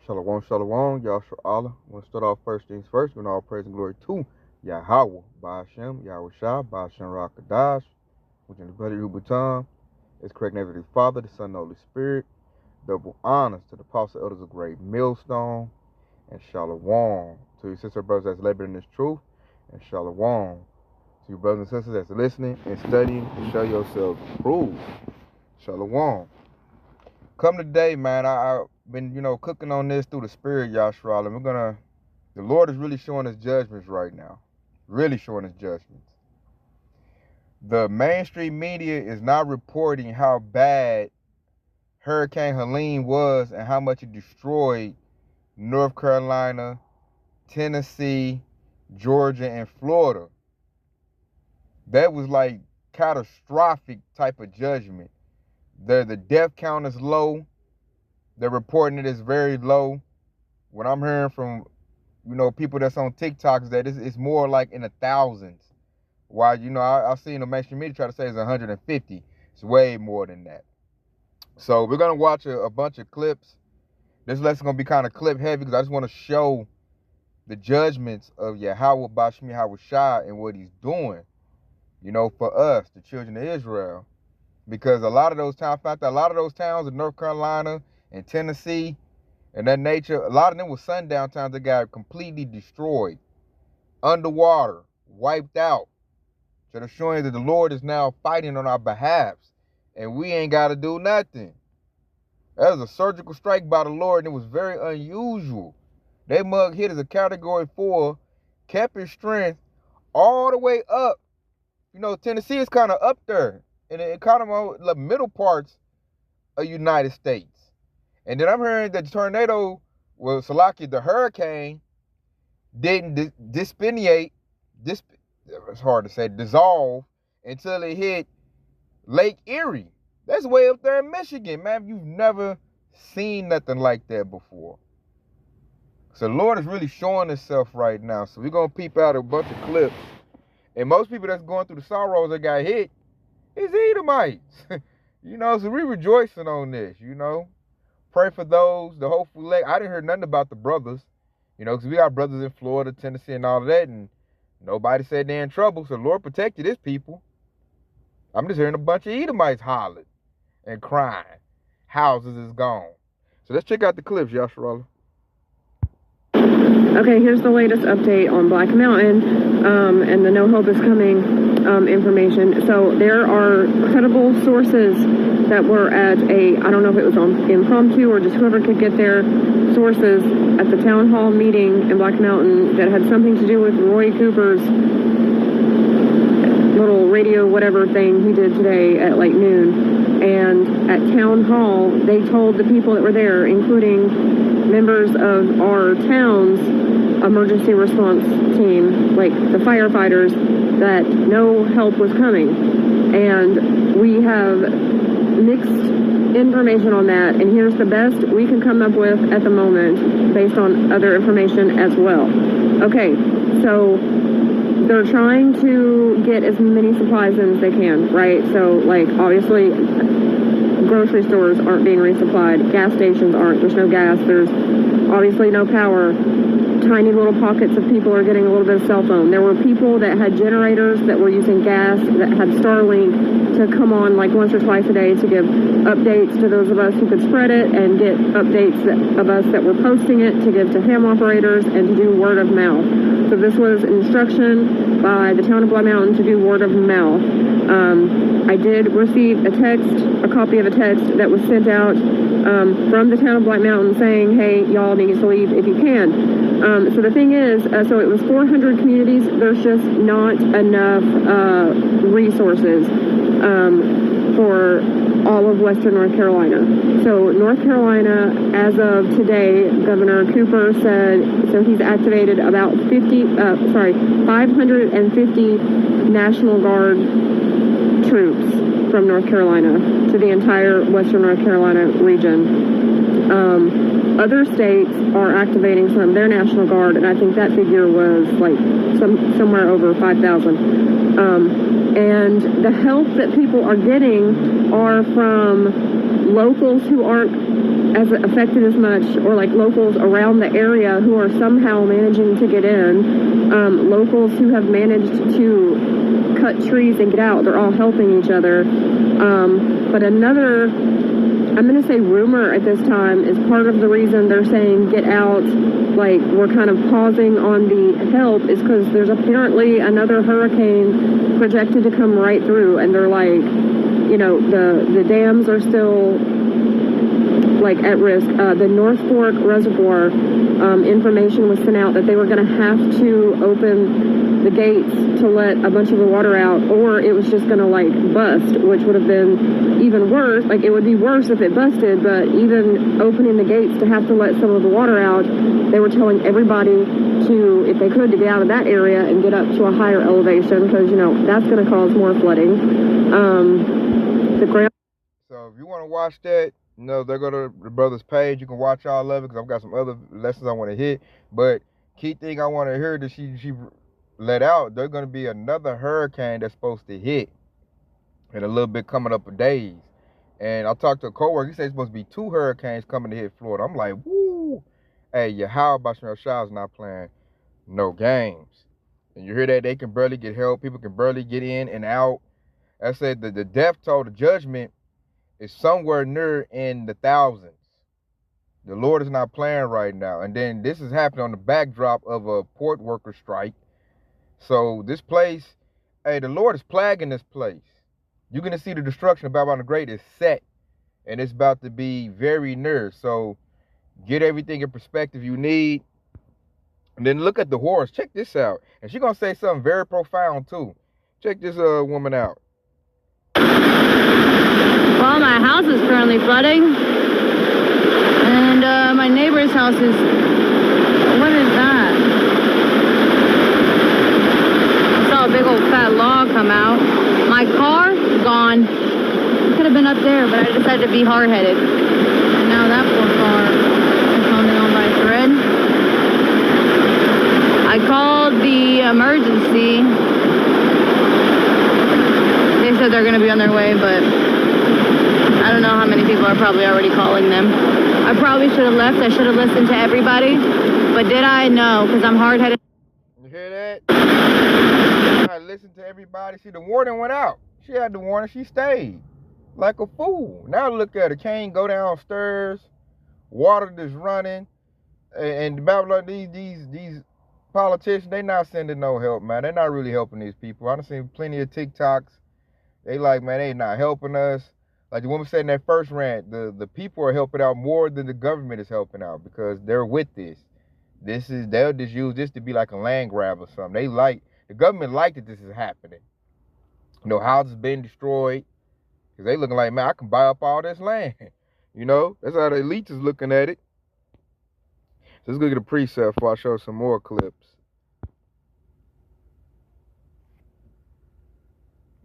Shalom, shalom, Yahshua Allah. I want to start off first things first, giving all praise and glory to Yahweh, Ba'ashem, Yahweh Shah, Ba'ashem Rakadash, which in the bloody Ubutan is correct name of the Father, the Son, and the Holy Spirit. Double honors to the apostle elders of Great Millstone, and shalom to your sister brothers that's laboring in this truth, and shalom to your brothers and sisters that's listening and studying to show yourselves approved. Shalom. Come today, man. I've been, cooking on this through the Spirit, Yahshua. And the Lord is really showing us judgments right now. Really showing us judgments. The mainstream media is not reporting how bad Hurricane Helene was and how much it destroyed North Carolina, Tennessee, Georgia, and Florida. That was like catastrophic type of judgment. The death count is low. They're reporting it is very low. What I'm hearing from, people that's on TikTok is that it's more like in the thousands. While, I've seen the mainstream media try to say it's 150. It's way more than that. So we're going to watch a bunch of clips. This lesson's going to be kind of clip heavy because I just want to show the judgments of Yahweh Bashmi Yahweh Shah and what he's doing, for us, the children of Israel. Because a lot of those towns in North Carolina and Tennessee and that nature, a lot of them were sundown towns that got completely destroyed, underwater, wiped out. So they're showing that the Lord is now fighting on our behalf, and we ain't got to do nothing. That was a surgical strike by the Lord, and it was very unusual. That mug hit as a Category 4, kept its strength all the way up. Tennessee is kind of up there. In the middle parts of United States. And then I'm hearing that the tornado, the hurricane, didn't dissolve until it hit Lake Erie. That's way up there in Michigan, man. You've never seen nothing like that before. So the Lord is really showing himself right now. So we're going to peep out a bunch of clips. And most people that's going through the sorrows that got hit, it's Edomites, so we rejoicing on this, Pray for those, the hopeful leg. I didn't hear nothing about the brothers, because we got brothers in Florida, Tennessee, and all of that, and nobody said they're in trouble, so the Lord protected his people. I'm just hearing a bunch of Edomites hollering and crying. Houses is gone. So let's check out the clips, Yahshua. Okay, here's the latest update on Black Mountain and the No Hope is Coming information. So there are credible sources that were at I don't know if it was on impromptu or just whoever could get their sources at the town hall meeting in Black Mountain that had something to do with Roy Cooper's little radio whatever thing he did today at like noon. And at town hall, they told the people that were there, including members of our town's emergency response team, like the firefighters, that no help was coming. And we have mixed information on that, and here's the best we can come up with at the moment based on other information as well. Okay, so they're trying to get as many supplies in as they can, right? So, like, obviously, grocery stores aren't being resupplied. Gas stations aren't. There's no gas. There's obviously no power. Tiny little pockets of people are getting a little bit of cell phone. There were people that had generators that were using gas, that had Starlink to come on like once or twice a day to give updates to those of us who could spread it and get updates of us that were posting it to give to ham operators and to do word of mouth. So this was an instruction by the town of Black Mountain to do word of mouth. I did receive a copy of a text that was sent out from the town of Black Mountain saying, hey, y'all need to leave if you can. So the thing is, so it was 400 communities. There's just not enough resources for all of Western North Carolina. So North Carolina, as of today, Governor Cooper said, so he's activated about 550 National Guard troops from North Carolina to the entire Western North Carolina region. Other states are activating some of their National Guard, and I think that figure was like somewhere over 5,000. And the help that people are getting are from locals who aren't as affected as much, or like locals around the area who are somehow managing to get in, locals who have managed to cut trees and get out. They're all helping each other. But another, I'm going to say rumor at this time, is part of the reason they're saying get out, like we're kind of pausing on the help, is because there's apparently another hurricane projected to come right through, and they're like, you know, the dams are still like at risk. The North Fork Reservoir information was sent out that they were going to have to open the gates to let a bunch of the water out, or it was just going to like bust, which would have been even worse. Like, it would be worse if it busted, but even opening the gates to have to let some of the water out, they were telling everybody to, if they could, to get out of that area and get up to a higher elevation, because, you know, that's going to cause more flooding. The ground. So if you want to watch that, you know, they go to the brother's page. You can watch all of it, because I've got some other lessons I want to hit. But key thing I want to hear that she let out, there's going to be another hurricane that's supposed to hit in a little bit coming up a days. And I talked to a coworker. He said it's supposed to be 2 hurricanes coming to hit Florida. I'm like, woo. Hey, how about your Shaw's not playing no games? And you hear that they can barely get help. People can barely get in and out. I said the death toll, the judgment, is somewhere near in the thousands. The Lord is not playing right now. And then this is happening on the backdrop of a port worker strike. So this place, hey, the Lord is plaguing this place. You're going to see the destruction of Babylon the Great is set. And it's about to be very near. So get everything in perspective you need. And then look at the horse. Check this out. And she's going to say something very profound too. Check this woman out. Well, my house is currently flooding, and my neighbor's house is, what is that? I saw a big old fat log come out. My car, gone. It could have been up there, but I decided to be hard-headed. And now that poor car is holding on by a thread. I called the emergency. They said they're going to be on their way, but I don't know how many people are probably already calling them. I probably should have left. I should have listened to everybody. But did I? No, because I'm hard-headed. You hear that? I listened to everybody. See, the warning went out. She had the warning. She stayed like a fool. Now look at her. Can't go downstairs. Water just running. And Babylon, these politicians, they not sending no help, man. They're not really helping these people. I've seen plenty of TikToks. They like, man, they not helping us. Like the woman said in that first rant, the people are helping out more than the government is helping out, because they're with this. They'll just use this to be like a land grab or something. The government like that this is happening. You know, houses being destroyed, because they looking like, man, I can buy up all this land. You know, that's how the elites is looking at it. So let's go get a preset before I show some more clips.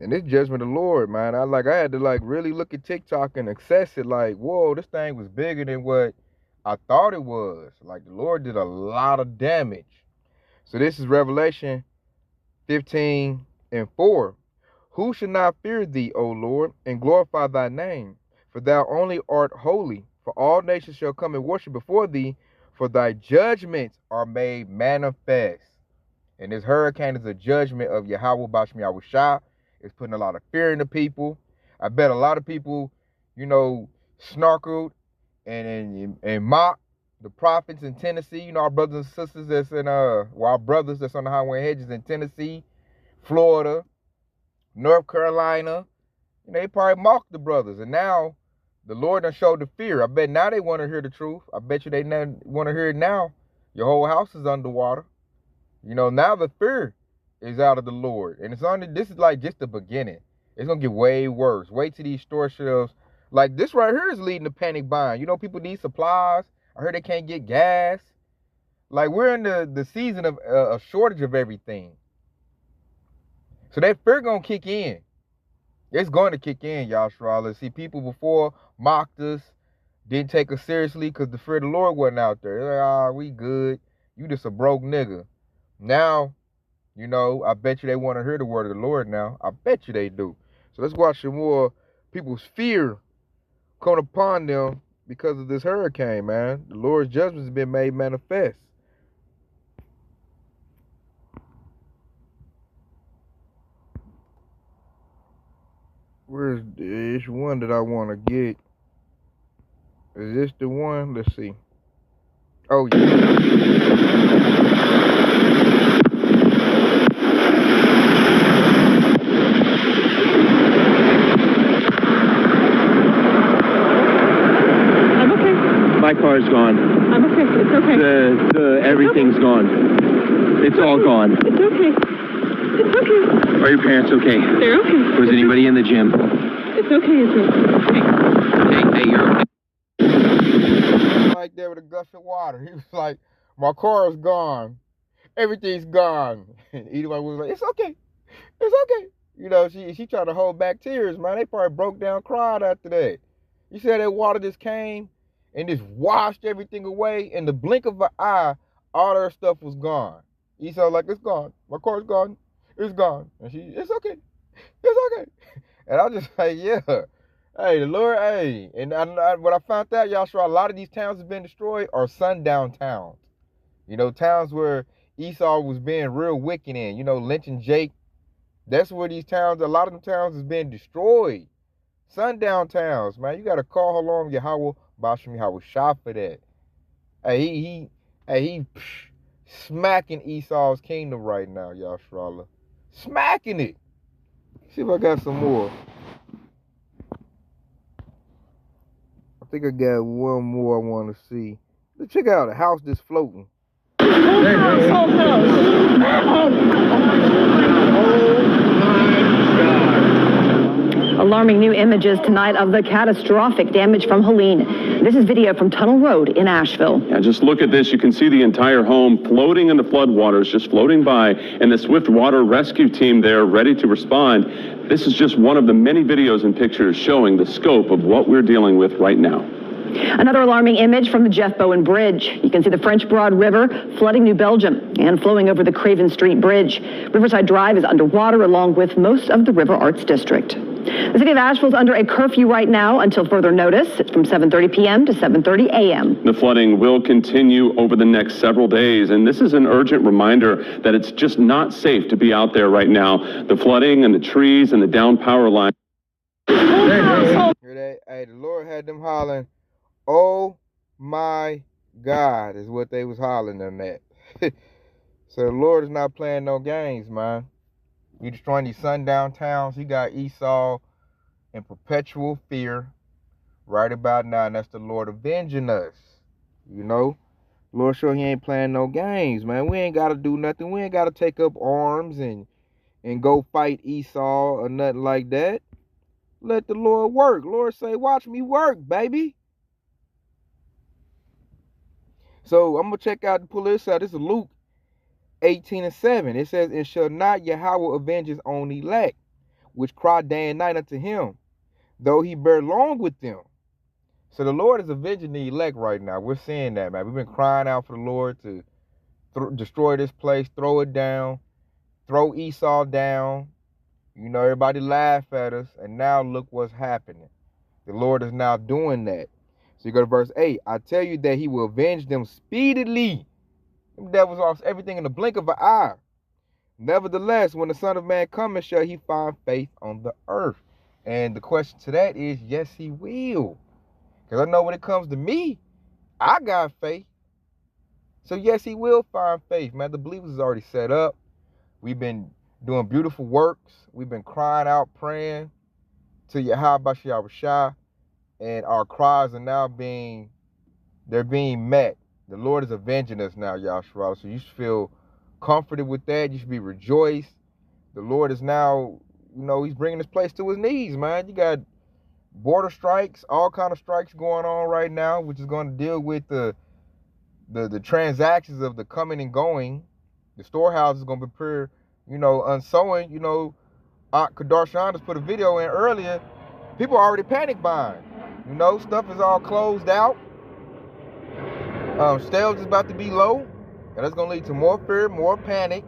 And this judgment of the Lord, man, I had to really look at TikTok and assess it. Like, whoa, this thing was bigger than what I thought it was. Like, the Lord did a lot of damage. So this is Revelation 15:4. Who should not fear thee, O Lord, and glorify thy name? For thou only art holy. For all nations shall come and worship before thee, for thy judgments are made manifest. And this hurricane is a judgment of Yahweh Bashem Yahushua. It's putting a lot of fear into people. I bet a lot of people, you know, snarkled and mocked the prophets in Tennessee. You know, our brothers and sisters that's in our brothers that's on the highway hedges in Tennessee, Florida, North Carolina. You know, they probably mocked the brothers. And now the Lord done showed the fear. I bet now they want to hear the truth. I bet you they want to hear it now. Your whole house is underwater. You know, now the fear is out of the Lord. And this is like just the beginning. It's going to get way worse. Wait till these store shelves. Like this right here is leading to panic buying. You know, people need supplies. I heard they can't get gas. Like we're in the season of a shortage of everything. So that fear going to kick in. It's going to kick in, y'all. See, people before mocked us, didn't take us seriously because the fear of the Lord wasn't out there. They're like, we good. You just a broke nigga. Now, you know, I bet you they want to hear the word of the Lord now. I bet you they do. So let's watch some more people's fear come upon them because of this hurricane, man. The Lord's judgment has been made manifest. Where's this one that I want to get? Is this the one? Let's see. Oh, yeah. My car's gone. I'm okay. It's okay. Everything's gone. It's all gone. It's okay. It's okay. Are your parents okay? They're okay. Was anybody in the gym? It's okay. Hey, you're okay. Like there with a gush of water. He was like, my car is gone. Everything's gone. And Edith was like, it's okay. It's okay. You know, she tried to hold back tears, man. They probably broke down, cried after that. You said that water just came and just washed everything away. In the blink of an eye, all their stuff was gone. Esau like, it's gone. My car's gone. It's gone. And it's okay. It's okay. And I was just like, yeah. Hey, the Lord, hey. And what I found out, y'all, a lot of these towns have been destroyed are sundown towns. You know, towns where Esau was being real wicked in. You know, lynching Jake. That's where these towns, a lot of them towns has been destroyed. Sundown towns, man. You got to call Helene Yahweh, Bashem Yahweh Shah for that. Hey, he smacking Esau's kingdom right now, Yahshua. Smacking it. See if I got some more. I think I got one more I want to see. Let's check out a house that's floating. Alarming new images tonight of the catastrophic damage from Helene. This is video from Tunnel Road in Asheville. Yeah, just look at this. You can see the entire home floating in the floodwaters, just floating by, and the swift water rescue team there ready to respond. This is just one of the many videos and pictures showing the scope of what we're dealing with right now. Another alarming image from the Jeff Bowen Bridge. You can see the French Broad River flooding New Belgium and flowing over the Craven Street Bridge. Riverside Drive is underwater along with most of the River Arts District. The city of Asheville is under a curfew right now until further notice. It's from 7:30 p.m. to 7:30 a.m. The flooding will continue over the next several days, and this is an urgent reminder that it's just not safe to be out there right now. The flooding and the trees and the down power line. Hear that? Hey, the Lord had them hollering, oh my God, is what they was hollering on that. So the Lord is not playing no games, man. You destroying these sundown towns. He got Esau in perpetual fear right about now, and that's the Lord avenging us. You know, Lord sure he ain't playing no games, man. We ain't got to do nothing. We ain't got to take up arms and go fight Esau or nothing like that. Let the Lord work. Lord say, watch me work, baby. So I'm going to pull this out. This is Luke 18:7. It says, and shall not Yahweh avenge his own elect, which cry day and night unto him, though he bear long with them. So the Lord is avenging the elect right now. We're seeing that, man. We've been crying out for the Lord to destroy this place, throw it down, throw Esau down. You know, everybody laugh at us, and now look what's happening. The Lord is now doing that. So you go to verse 8. I tell you that he will avenge them speedily. Them devils off everything in the blink of an eye. Nevertheless, when the Son of Man cometh, shall he find faith on the earth? And the question to that is, yes, he will. Because I know when it comes to me, I got faith. So yes, he will find faith, man. The believers is already set up. We've been doing beautiful works. We've been crying out, praying to Yahweh Shah, and our cries are now being met. The Lord is avenging us now, Yahshua. So you should feel comforted with that. You should be rejoiced. The Lord is now, you know, he's bringing this place to his knees, man. You got border strikes, all kind of strikes going on right now, which is going to deal with the transactions of the coming and going. The storehouse is going to prepare, you know, unsewing. You know, Aunt Kadarshan just put a video in earlier. People are already panic buying. You know, stuff is all closed out. Sales is about to be low, and that's going to lead to more fear, more panic.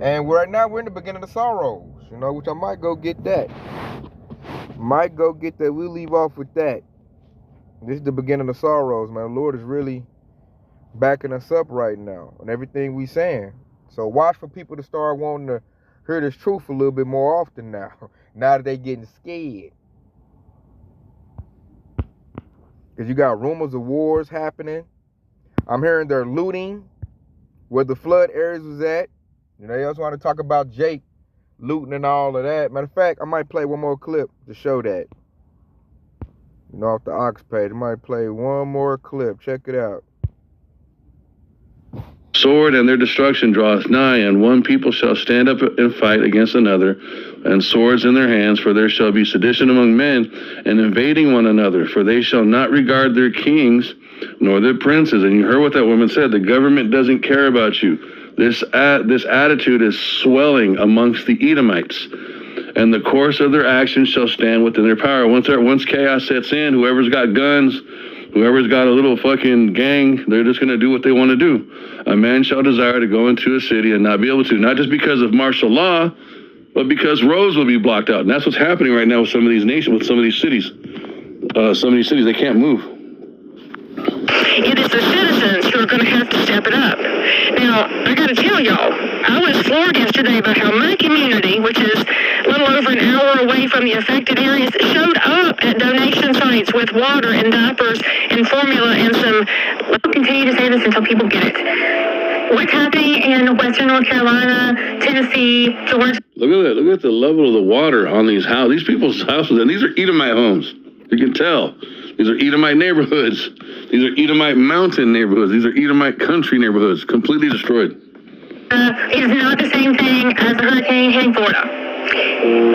And right now, we're in the beginning of sorrows, you know, which I might go get that. Might go get that. We'll leave off with that. This is the beginning of sorrows, man. The Lord is really backing us up right now on everything we saying. So watch for people to start wanting to hear this truth a little bit more often now. Now that they getting scared. Because you got rumors of wars happening. I'm hearing they're looting where the flood areas was at. You know, they also want to talk about Jake looting and all of that. Matter of fact, I might play one more clip to show that. You know, off the Ox page. I might play one more clip. Check it out. Sword and their destruction draweth nigh, and one people shall stand up and fight against another, and swords in their hands, for there shall be sedition among men, and invading one another, for they shall not regard their kings, nor their princes. And you heard what that woman said, the government doesn't care about you. This attitude is swelling amongst the Edomites, and the course of their actions shall stand within their power. Once chaos sets in, whoever's got guns, whoever's got a little fucking gang, they're just going to do what they want to do. A man shall desire to go into a city and not be able to, not just because of martial law, but because roads will be blocked out. And that's what's happening right now with some of these nations, with some of these cities. They can't move. It is the citizens who are going to have to step it up. Now, I got to tell y'all, I was floored yesterday by how my community, which is a little over an hour away from the affected areas, showed up at donation sites with water and diapers and formula and some, we'll continue to say this until people get it. What's happening in Western North Carolina, Tennessee, Georgia? Look at that. Look at the level of the water on these houses. These people's houses, and these are Edomite homes. You can tell. These are Edomite neighborhoods. These are Edomite mountain neighborhoods. These are Edomite country neighborhoods, completely destroyed. Is not the same thing as a hurricane hitting Florida.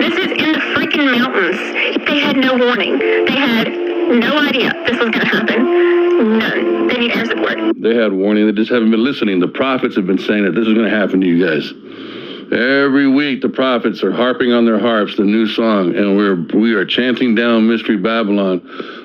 This is in the freaking mountains. They had no warning. They had no idea this was going to happen. None. They need air support. They had warning. They just haven't been listening. The prophets have been saying that this is going to happen to you guys. Every week, the prophets are harping on their harps the new song, and we are chanting down Mystery Babylon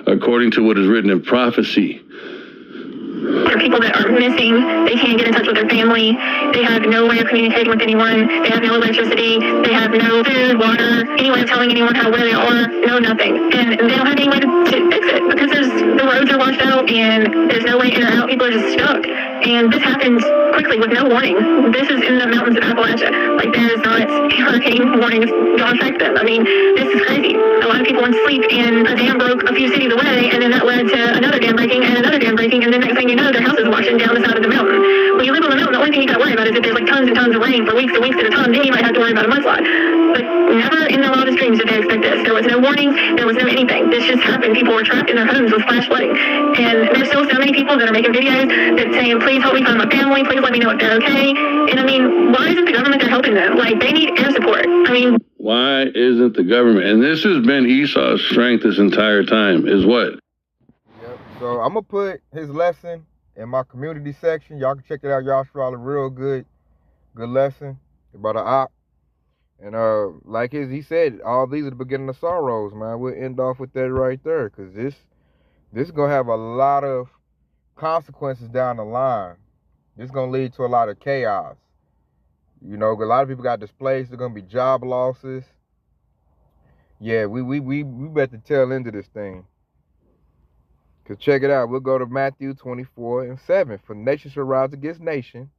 according to what is written in prophecy. There are people that are missing. They can't get in touch with their family. They have no way of communicating with anyone. They have no electricity. They have no food, water, any way of telling anyone where they are. No, nothing. And they don't have any way to fix it because the roads are washed out and there's no way in or out. People are just stuck. And this happens quickly with no warning. This is in the mountains of Appalachia. Like, there is not hurricane warnings don't affect them. I mean, this is crazy. A lot of people went to sleep and a dam broke a few cities away, and then that led to another dam breaking and another dam breaking, and then next thing you know, their house is washing down the side of the mountain. When you live on the mountain, the only thing you got to worry about is if there's like tons and tons of rain for weeks and weeks at a time, then you might have to worry about a mudslide. But never in their wildest dreams did they expect this. There was no warning. There was no anything. This just happened. People were trapped in their homes with flash flooding. And there's still so many people that are making videos that saying, please help me find my family. Please let me know if they're okay. And I mean, why isn't the government there helping them? Like, they need air support. I mean, why isn't the government? And this has been Esau's strength this entire time, is what? Yep. So I'm going to put his lesson in my community section. Y'all can check it out. Y'all a real good lesson about an op. And like he said, all these are the beginning of sorrows, man. We'll end off with that right there, because this is going to have a lot of consequences down the line. This is going to lead to a lot of chaos. You know, a lot of people got displaced. There's going to be job losses. Yeah, we bet the tail end of this thing. Because check it out. We'll go to Matthew 24:7. For nation shall rise against nation,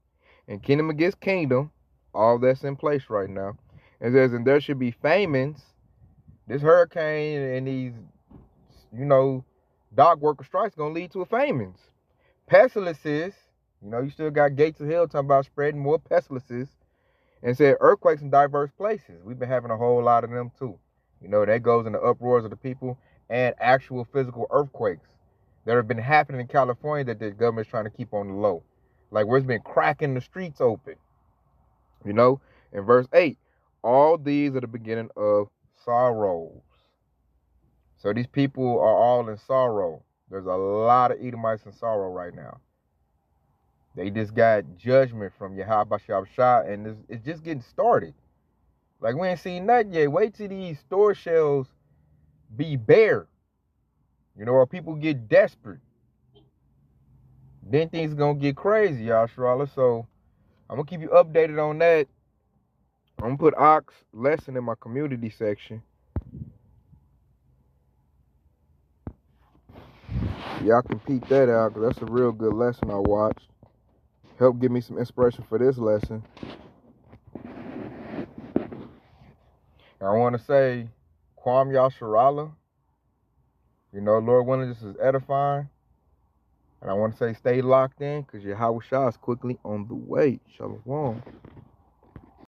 and kingdom against kingdom. All that's in place right now. It says, and there should be famines. This hurricane and these, you know, dock worker strikes going to lead to a famines. Pestilences. You know, you still got gates of hell talking about spreading more pestilences. And said earthquakes in diverse places. We've been having a whole lot of them too. You know, that goes in the uproars of the people and actual physical earthquakes that have been happening in California that the government's trying to keep on the low. Like where it's been cracking the streets open. You know, in verse 8, all these are the beginning of sorrows. So these people are all in sorrow. There's a lot of Edomites in sorrow right now. They just got judgment from Yahweh, and it's just getting started. Like, we ain't seen nothing yet. Wait till these store shelves be bare. You know, or people get desperate. Then things gonna get crazy, y'all, Charlotte. So, I'm gonna keep you updated on that. I'm gonna put Ox lesson in my community section. Y'all can peep that out, because that's a real good lesson I watched. Help give me some inspiration for this lesson. And I want to say, Kwam Yasharala. You know, Lord willing, this is edifying. And I want to say, stay locked in, because your Yahweh Shah is quickly on the way. Shalom.